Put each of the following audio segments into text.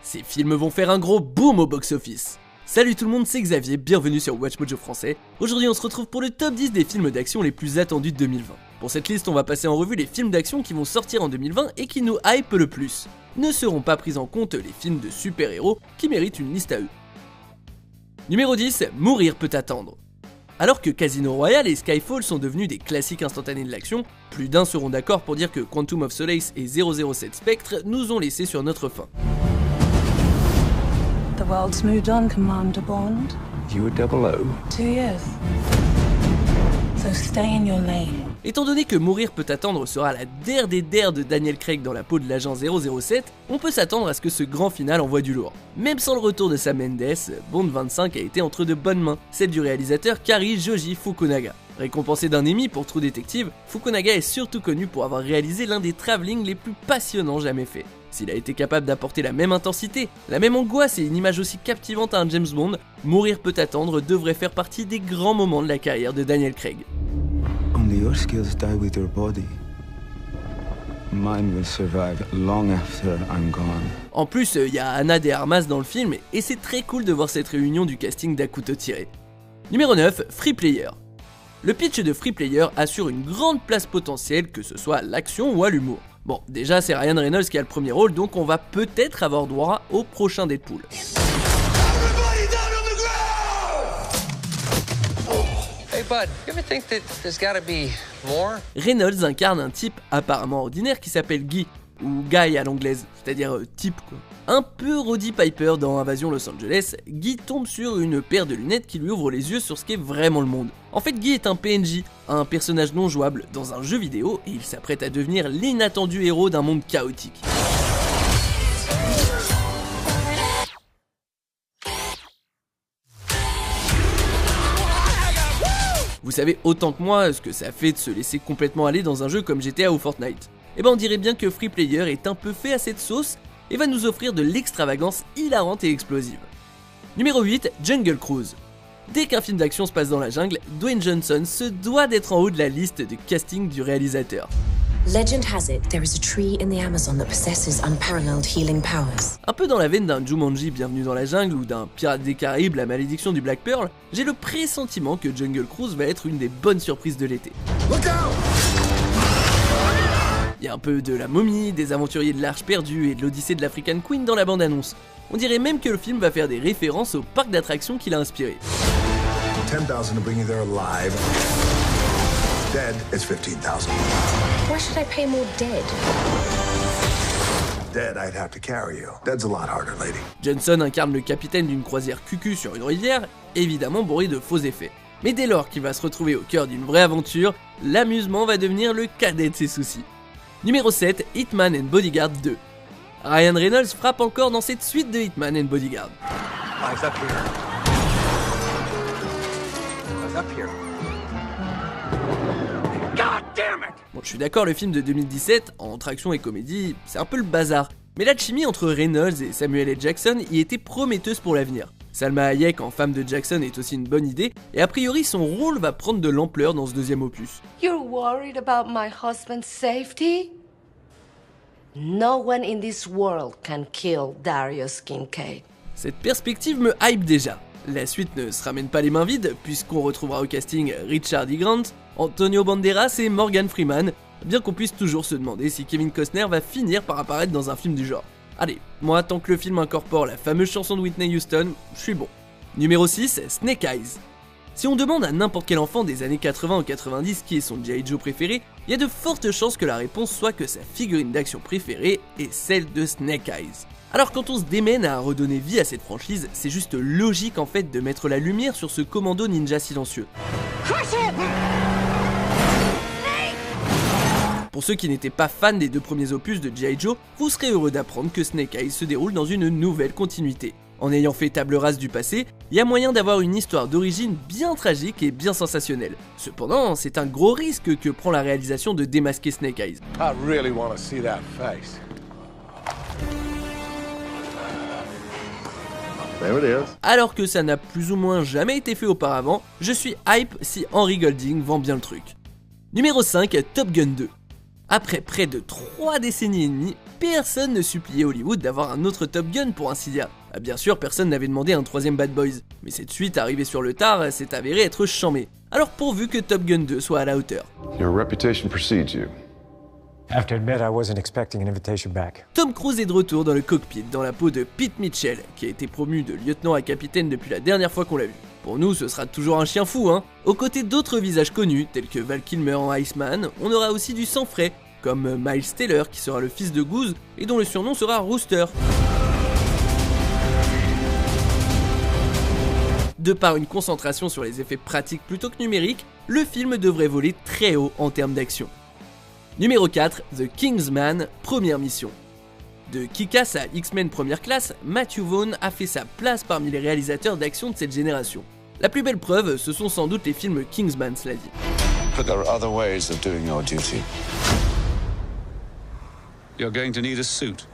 ces films vont faire un gros boom au box-office. Salut tout le monde, c'est Xavier, bienvenue sur Watch Mojo français. Aujourd'hui on se retrouve pour le top 10 des films d'action les plus attendus de 2020. Pour cette liste, on va passer en revue les films d'action qui vont sortir en 2020 et qui nous hype le plus. Ne seront pas pris en compte les films de super-héros qui méritent une liste à eux. Numéro 10, Mourir peut attendre. Alors que Casino Royale et Skyfall sont devenus des classiques instantanés de l'action, plus d'un seront d'accord pour dire que Quantum of Solace et 007 Spectre nous ont laissés sur notre faim. The world's moved on, Commander Bond. You were 00. 2 years. So stay in your lane. Étant donné que Mourir peut attendre sera la der des der de Daniel Craig dans la peau de l'agent 007, on peut s'attendre à ce que ce grand final envoie du lourd. Même sans le retour de Sam Mendes, Bond 25 a été entre de bonnes mains, celle du réalisateur Cary Joji Fukunaga. Récompensé d'un Emmy pour True Detective, Fukunaga est surtout connu pour avoir réalisé l'un des travelling les plus passionnants jamais faits. S'il a été capable d'apporter la même intensité, la même angoisse et une image aussi captivante à un James Bond, Mourir peut attendre devrait faire partie des grands moments de la carrière de Daniel Craig. Only your skills die with your body. Mine will survive long after I'm gone. En plus, il y a Ana de Armas dans le film et c'est très cool de voir cette réunion du casting d'à couteau tiré. Numéro 9, Free Player. Le pitch de Free Player assure une grande place potentielle, que ce soit à l'action ou à l'humour. Bon, déjà c'est Ryan Reynolds qui a le premier rôle, donc on va peut-être avoir droit au prochain Deadpool. Hey bud, you ever think that there's gotta be more? Reynolds incarne un type apparemment ordinaire qui s'appelle Guy, ou Guy à l'anglaise, c'est-à-dire type quoi. Un peu Roddy Piper dans Invasion Los Angeles, Guy tombe sur une paire de lunettes qui lui ouvre les yeux sur ce qu'est vraiment le monde. En fait, Guy est un PNJ, un personnage non jouable dans un jeu vidéo et il s'apprête à devenir l'inattendu héros d'un monde chaotique. Vous savez autant que moi ce que ça fait de se laisser complètement aller dans un jeu comme GTA ou Fortnite. Et ben on dirait bien que Free Player est un peu fait à cette sauce et va nous offrir de l'extravagance hilarante et explosive. Numéro 8, Jungle Cruise. Dès qu'un film d'action se passe dans la jungle, Dwayne Johnson se doit d'être en haut de la liste de casting du réalisateur. Legend has it there is a tree in the Amazon that possesses unparalleled healing powers. Un peu dans la veine d'un Jumanji Bienvenue dans la jungle ou d'un Pirates des Caraïbes La malédiction du Black Pearl, j'ai le pressentiment que Jungle Cruise va être une des bonnes surprises de l'été. Il y a un peu de La Momie, des Aventuriers de l'Arche perdue et de l'Odyssée de l'African Queen dans la bande-annonce. On dirait même que le film va faire des références au parc d'attractions qu'il a inspiré. 10,000 to bring you there alive. Dead is 15,000. Why should I pay more dead? Dead, I'd have to carry you. Dead's a lot harder, lady. Johnson incarne le capitaine d'une croisière cucu sur une rivière, évidemment bourré de faux effets. Mais dès lors qu'il va se retrouver au cœur d'une vraie aventure, l'amusement va devenir le cadet de ses soucis. Numéro 7, Hitman and Bodyguard 2. Ryan Reynolds frappe encore dans cette suite de Hitman and Bodyguard. Eyes up here. Eyes up here. God damn it! Bon, je suis d'accord, le film de 2017, entre action et comédie, c'est un peu le bazar. Mais la chimie entre Reynolds et Samuel L. Jackson y était prometteuse pour l'avenir. Salma Hayek en femme de Jackson est aussi une bonne idée, et a priori son rôle va prendre de l'ampleur dans ce deuxième opus. You're worried about my husband's safety? No one in this world can kill Darius Kincaid. Cette perspective me hype déjà. La suite ne se ramène pas les mains vides, puisqu'on retrouvera au casting Richard E. Grant, Antonio Banderas et Morgan Freeman, bien qu'on puisse toujours se demander si Kevin Costner va finir par apparaître dans un film du genre. Allez, moi tant que le film incorpore la fameuse chanson de Whitney Houston, je suis bon. Numéro 6, Snake Eyes. Si on demande à n'importe quel enfant des années 80 ou 90 qui est son G.I. Joe préféré, il y a de fortes chances que la réponse soit que sa figurine d'action préférée est celle de Snake Eyes. Alors quand on se démène à redonner vie à cette franchise, c'est juste logique en fait de mettre la lumière sur ce commando ninja silencieux. Pour ceux qui n'étaient pas fans des deux premiers opus de G.I. Joe, vous serez heureux d'apprendre que Snake Eyes se déroule dans une nouvelle continuité. En ayant fait table rase du passé, il y a moyen d'avoir une histoire d'origine bien tragique et bien sensationnelle. Cependant, c'est un gros risque que prend la réalisation de démasquer Snake Eyes. I really want to see that face. There it is. Alors que ça n'a plus ou moins jamais été fait auparavant, je suis hype si Henry Golding vend bien le truc. Numéro 5, Top Gun 2. Après près de 3 décennies et demie, personne ne suppliait Hollywood d'avoir un autre Top Gun pour ainsi dire. Bien sûr, personne n'avait demandé un troisième Bad Boys, mais cette suite arrivée sur le tard s'est avérée être chambée. Alors pourvu que Top Gun 2 soit à la hauteur. Your reputation precedes you. I have to admit, I wasn't expecting an invitation back. Tom Cruise est de retour dans le cockpit, dans la peau de Pete Mitchell, qui a été promu de lieutenant à capitaine depuis la dernière fois qu'on l'a vu. Pour nous, ce sera toujours un chien fou, hein. Aux côtés d'autres visages connus, tels que Val Kilmer en Iceman, on aura aussi du sang frais, comme Miles Teller, qui sera le fils de Goose, et dont le surnom sera Rooster. De par une concentration sur les effets pratiques plutôt que numériques, le film devrait voler très haut en termes d'action. Numéro 4, The Kingsman, première mission. De Kick-Ass à X-Men première classe, Matthew Vaughn a fait sa place parmi les réalisateurs d'action de cette génération. La plus belle preuve, ce sont sans doute les films Kingsman, cela dit. But there are other ways of doing your duty. You're going to need a suit.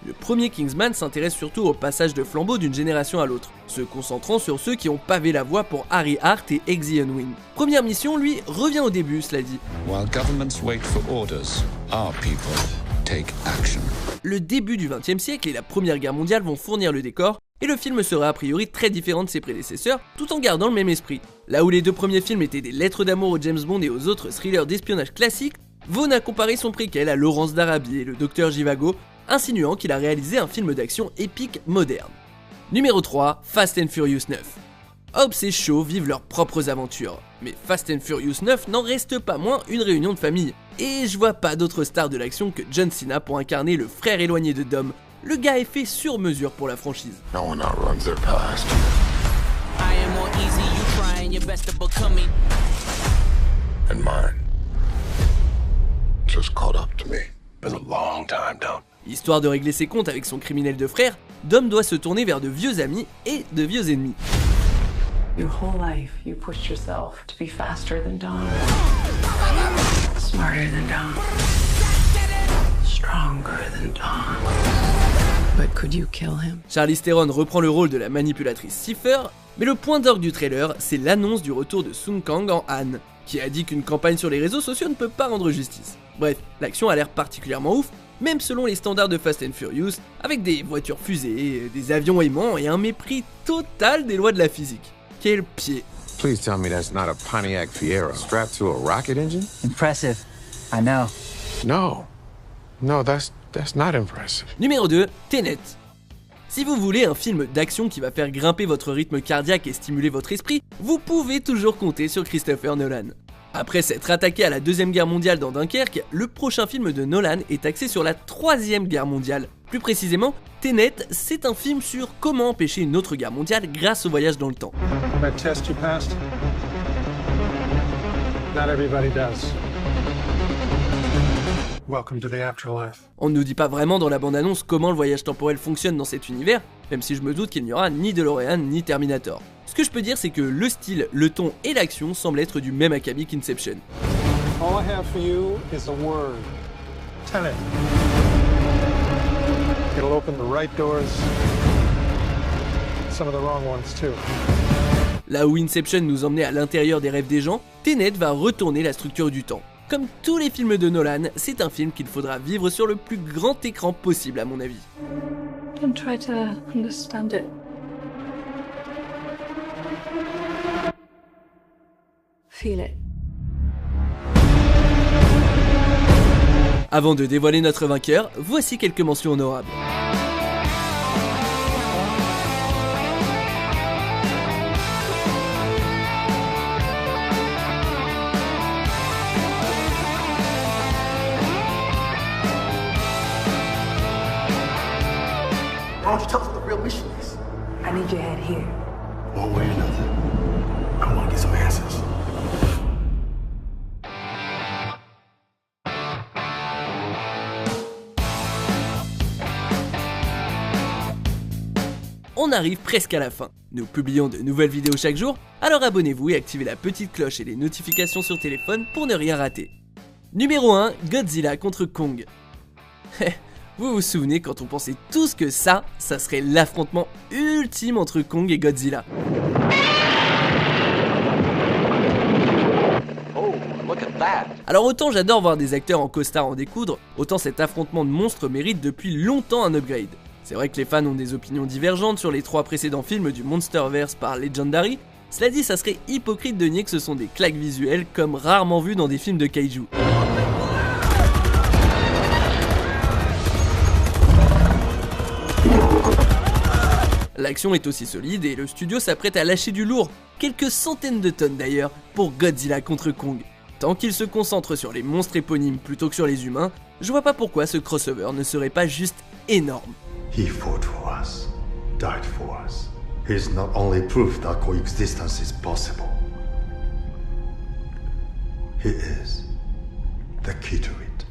Le premier Kingsman s'intéresse surtout au passage de flambeau d'une génération à l'autre, se concentrant sur ceux qui ont pavé la voie pour Harry Hart et Exy Unwin. Première mission, lui, revient au début, cela dit. While governments wait for orders, our people take action. Le début du XXe siècle et la Première Guerre mondiale vont fournir le décor, et le film sera a priori très différent de ses prédécesseurs, tout en gardant le même esprit. Là où les deux premiers films étaient des lettres d'amour aux James Bond et aux autres thrillers d'espionnage classiques, Vaughn a comparé son préquel à Laurence d'Arabie et le Docteur Zhivago, insinuant qu'il a réalisé un film d'action épique moderne. Numéro 3, Fast and Furious 9. Hobbs et Shaw vivent leurs propres aventures, mais Fast and Furious 9 n'en reste pas moins une réunion de famille. Et je vois pas d'autre star de l'action que John Cena pour incarner le frère éloigné de Dom. Le gars est fait sur mesure pour la franchise. No one outruns their past. And mine just caught up to me. Been a long time down. Histoire de régler ses comptes avec son criminel de frère, Dom doit se tourner vers de vieux amis et de vieux ennemis. Your whole life, you pushed yourself to be faster than Dom, smarter than Dom, stronger than Dom. But could you kill him? Charlize Theron reprend le rôle de la manipulatrice Cipher, mais le point d'orgue du trailer, c'est l'annonce du retour de Sung Kang en Han, qui a dit qu'une campagne sur les réseaux sociaux ne peut pas rendre justice. Bref, l'action a l'air particulièrement ouf, même selon les standards de Fast and Furious, avec des voitures fusées, des avions aimants et un mépris total des lois de la physique. Quel pied! Please tell me that's not a Pontiac Fiero strapped to a rocket engine? Impressive. I know. No, that's not impressive. Numéro 2, Tenet. Si vous voulez un film d'action qui va faire grimper votre rythme cardiaque et stimuler votre esprit, vous pouvez toujours compter sur Christopher Nolan. Après s'être attaqué à la Deuxième Guerre mondiale dans Dunkerque, le prochain film de Nolan est axé sur la Troisième Guerre mondiale. Plus précisément, Tenet, c'est un film sur comment empêcher une autre guerre mondiale grâce au voyage dans le temps. That test you passed? Not everybody does. Welcome to the afterlife. On ne nous dit pas vraiment dans la bande-annonce comment le voyage temporel fonctionne dans cet univers, même si je me doute qu'il n'y aura ni DeLorean ni Terminator. Ce que je peux dire, c'est que le style, le ton et l'action semblent être du même acabit qu'Inception. All I have for you is a word. Tenet. It'll open the right doors. Some of the wrong ones too. Là où Inception nous emmenait à l'intérieur des rêves des gens, Tenet va retourner la structure du temps. Comme tous les films de Nolan, c'est un film qu'il faudra vivre sur le plus grand écran possible à mon avis. Don't try to understand it. Feel it. Avant de dévoiler notre vainqueur, voici quelques mentions honorables. Why don't you tell us what the real mission is? I need your head here. One way or another, I want to get some answers. On arrive presque à la fin. Nous publions de nouvelles vidéos chaque jour, alors abonnez-vous et activez la petite cloche et les notifications sur téléphone pour ne rien rater. Numéro 1, Godzilla contre Kong. Vous vous souvenez quand on pensait tous que ça serait l'affrontement ultime entre Kong et Godzilla. Oh, look at Alors autant j'adore voir des acteurs en costard en découdre, autant cet affrontement de monstres mérite depuis longtemps un upgrade. C'est vrai que les fans ont des opinions divergentes sur les 3 précédents films du Monsterverse par Legendary. Cela dit, ça serait hypocrite de nier que ce sont des claques visuelles comme rarement vues dans des films de kaiju. L'action est aussi solide et le studio s'apprête à lâcher du lourd, quelques centaines de tonnes d'ailleurs, pour Godzilla contre Kong. Tant qu'il se concentre sur les monstres éponymes plutôt que sur les humains, je vois pas pourquoi ce crossover ne serait pas juste énorme. He fought for us, died for us. He's not only proof that coexistence is possible. He is the key to it.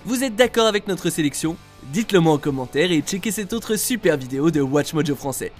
Vous êtes d'accord avec notre sélection? Dites-le moi en commentaire et checkez cette autre super vidéo de WatchMojo français.